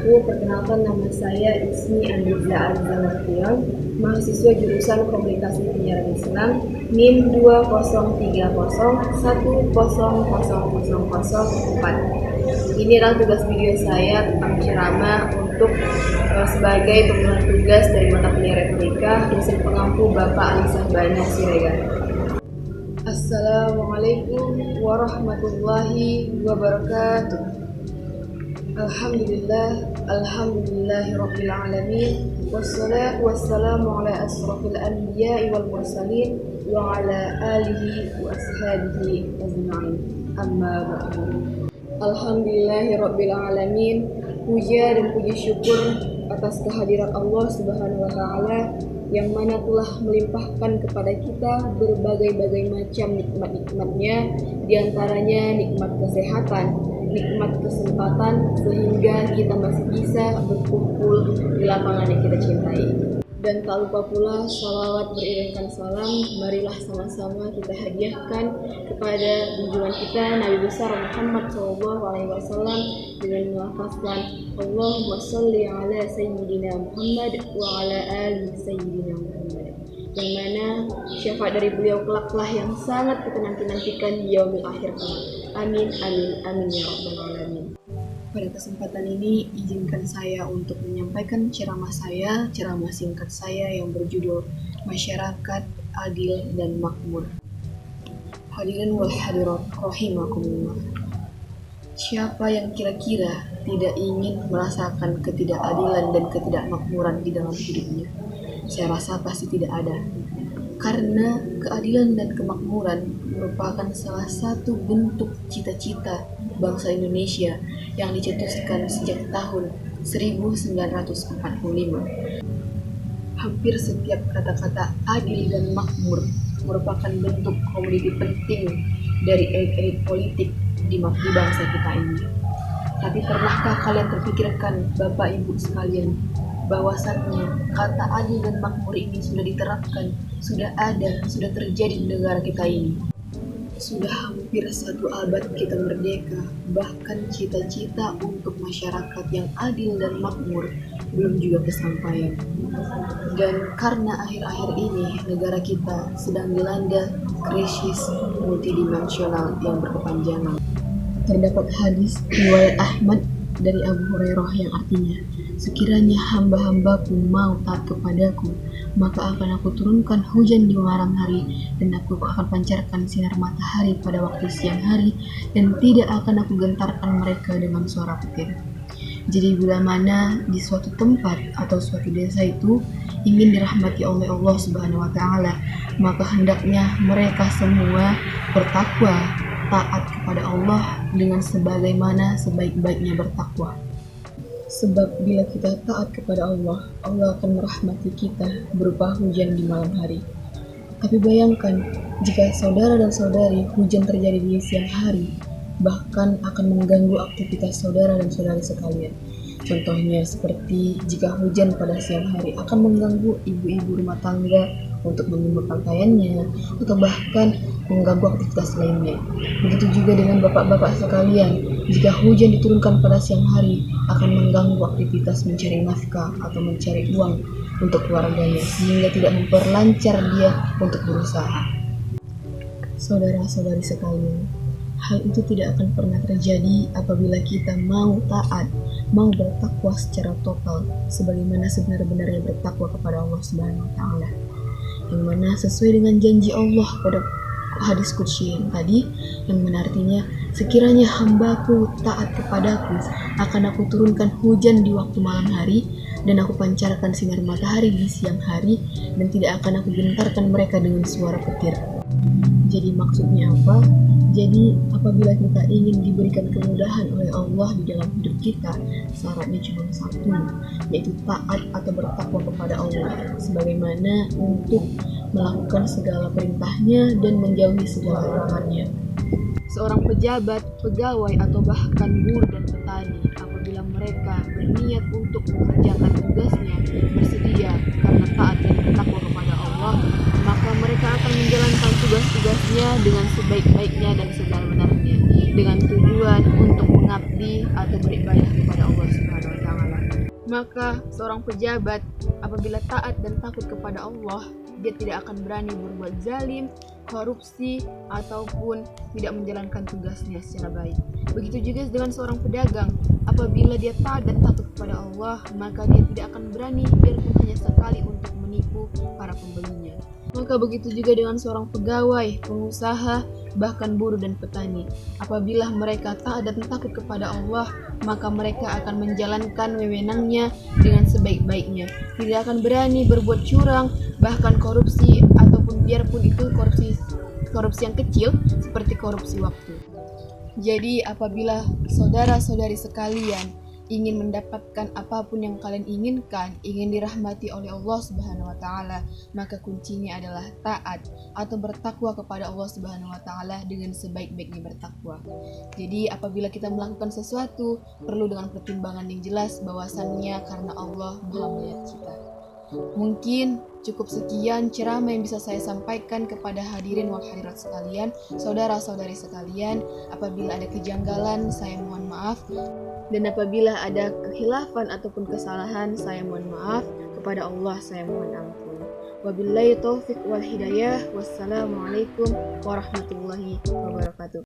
Perkenalkan, nama saya Ismi Andriza Azzamartion, mahasiswa jurusan Komunikasi Penyiaran Islam, NIM 2030100004. Ini adalah tugas video saya tentang ceramah untuk sebagai pemilihan tugas dari mata penyiaran retorika dosen pengampu Bapak Ali Sahbana Siregar. Assalamualaikum warahmatullahi wabarakatuh. Alhamdulillahirabbil alamin, wassalatu wassalamu ala asrofil anbiya'i wal mursalin wa ala alihi wa ashabihi ajma'in. Amma ba'du. Alhamdulillahirabbil alamin, puja dan puji syukur atas kehadiran Allah Subhanahu wa taala yang mana telah melimpahkan kepada kita berbagai-bagai macam nikmat-nikmatnya, diantaranya nikmat kesehatan, nikmat kesempatan, sehingga kita masih bisa berkumpul di lapangan yang kita cintai. Dan tak lupa pula salawat beriringkan salam, marilah sama-sama kita hadiahkan kepada junjungan kita Nabi besar Muhammad SAW dengan melafazkan Allahumma sholli ala sayyidina Muhammad wa ala ali sayyidina Muhammad, yang mana syafaat dari beliau kelaklah yang sangat kita nantikan di yaumil akhir kelak. Amin amin amin ya rabbal alamin. Pada kesempatan ini, izinkan saya untuk menyampaikan ceramah singkat saya yang berjudul Masyarakat Adil dan Makmur. Hadirin wal hadirat rahimakumullah. Siapa yang kira-kira tidak ingin merasakan ketidakadilan dan ketidakmakmuran di dalam hidupnya? Saya rasa pasti tidak ada. Karena keadilan dan kemakmuran merupakan salah satu bentuk cita-cita bangsa Indonesia yang dicetuskan sejak tahun 1945. Hampir setiap kata-kata adil dan makmur merupakan bentuk komoditi penting dari elit-elit politik di bangsa kita ini. Tapi pernahkah kalian terpikirkan, Bapak Ibu sekalian, bahwasannya kata adil dan makmur ini sudah diterapkan, sudah ada, sudah terjadi di negara kita ini. Sudah hampir 1 abad kita merdeka, bahkan cita-cita untuk masyarakat yang adil dan makmur belum juga kesampaian. Dan karena akhir-akhir ini negara kita sedang dilanda krisis multidimensional yang berkepanjangan. Terdapat hadis riwayat Ahmad dari Abu Hurairah yang artinya, sekiranya hamba-hambaku mau taat kepadaku, maka akan aku turunkan hujan di malam hari, dan aku akan pancarkan sinar matahari pada waktu siang hari, dan tidak akan aku gentarkan mereka dengan suara petir. Jadi bila mana di suatu tempat atau suatu desa itu ingin dirahmati oleh Allah Subhanahu wa taala, maka hendaknya mereka semua bertakwa, taat kepada Allah dengan sebagaimana sebaik-baiknya bertakwa. Sebab bila kita taat kepada Allah, Allah akan merahmati kita berupa hujan di malam hari. Tapi bayangkan, jika saudara dan saudari hujan terjadi di siang hari, bahkan akan mengganggu aktivitas saudara dan saudari sekalian. Contohnya seperti jika hujan pada siang hari akan mengganggu ibu-ibu rumah tangga untuk menjemur pakaiannya, atau bahkan mengganggu aktivitas lainnya. Begitu juga dengan bapak-bapak sekalian, jika hujan diturunkan pada siang hari akan mengganggu aktivitas mencari nafkah atau mencari uang untuk keluarganya, sehingga tidak memperlancar dia untuk berusaha. Saudara-saudari sekalian, hal itu tidak akan pernah terjadi apabila kita mau taat, mau bertakwa secara total, sebagaimana sebenar-benarnya bertakwa kepada Allah Subhanahu wa taala. Yang mana sesuai dengan janji Allah pada hadis qudsi yang tadi, yang mana artinya, sekiranya hambaku taat kepadaku, akan aku turunkan hujan di waktu malam hari, dan aku pancarkan sinar matahari di siang hari, dan tidak akan aku gentarkan mereka dengan suara petir. Jadi maksudnya apa? Jadi apabila kita ingin diberikan kemudahan oleh Allah di dalam hidup kita, syaratnya cuma satu, yaitu taat atau bertakwa kepada Allah, sebagaimana untuk melakukan segala perintahnya dan menjauhi segala larangannya. Seorang pejabat, pegawai, atau bahkan buruh dan petani, apabila mereka berniat untuk mengerjakan tugasnya, bersedia karena taat dan bertakwa kepada Allah, maka mereka akan menjalankan tugas-tugasnya dengan sebaik-baiknya dan sebenar-benarnya, dengan tujuan untuk mengabdi atau beribadah kepada Allah Subhanahu wa taala. Maka seorang pejabat apabila taat dan takut kepada Allah, dia tidak akan berani berbuat zalim, korupsi, ataupun tidak menjalankan tugasnya secara baik. Begitu juga dengan seorang pedagang, apabila dia taat dan takut kepada Allah, maka dia tidak akan berani biarpun hanya sekali untuk menipu para pembelinya. Maka begitu juga dengan seorang pegawai, pengusaha, bahkan buruh dan petani. Apabila mereka taat dan takut kepada Allah, maka mereka akan menjalankan wewenangnya dengan sebaik-baiknya. Tidak akan berani berbuat curang, bahkan korupsi, ataupun biarpun itu korupsi yang kecil seperti korupsi waktu. Jadi apabila saudara-saudari sekalian ingin mendapatkan apapun yang kalian inginkan, ingin dirahmati oleh Allah Subhanahu wa taala, maka kuncinya adalah taat atau bertakwa kepada Allah Subhanahu wa taala dengan sebaik-baiknya bertakwa. Jadi apabila kita melakukan sesuatu, perlu dengan pertimbangan yang jelas bahwasannya karena Allah Maha melihat kita. Mungkin cukup sekian ceramah yang bisa saya sampaikan kepada hadirin wal hadirat sekalian, saudara-saudari sekalian. Apabila ada kejanggalan, saya mohon maaf. Dan apabila ada kekhilafan ataupun kesalahan, saya mohon maaf. Kepada Allah saya mohon ampun. Wabillahi taufiq wal hidayah. Wassalamualaikum warahmatullahi wabarakatuh.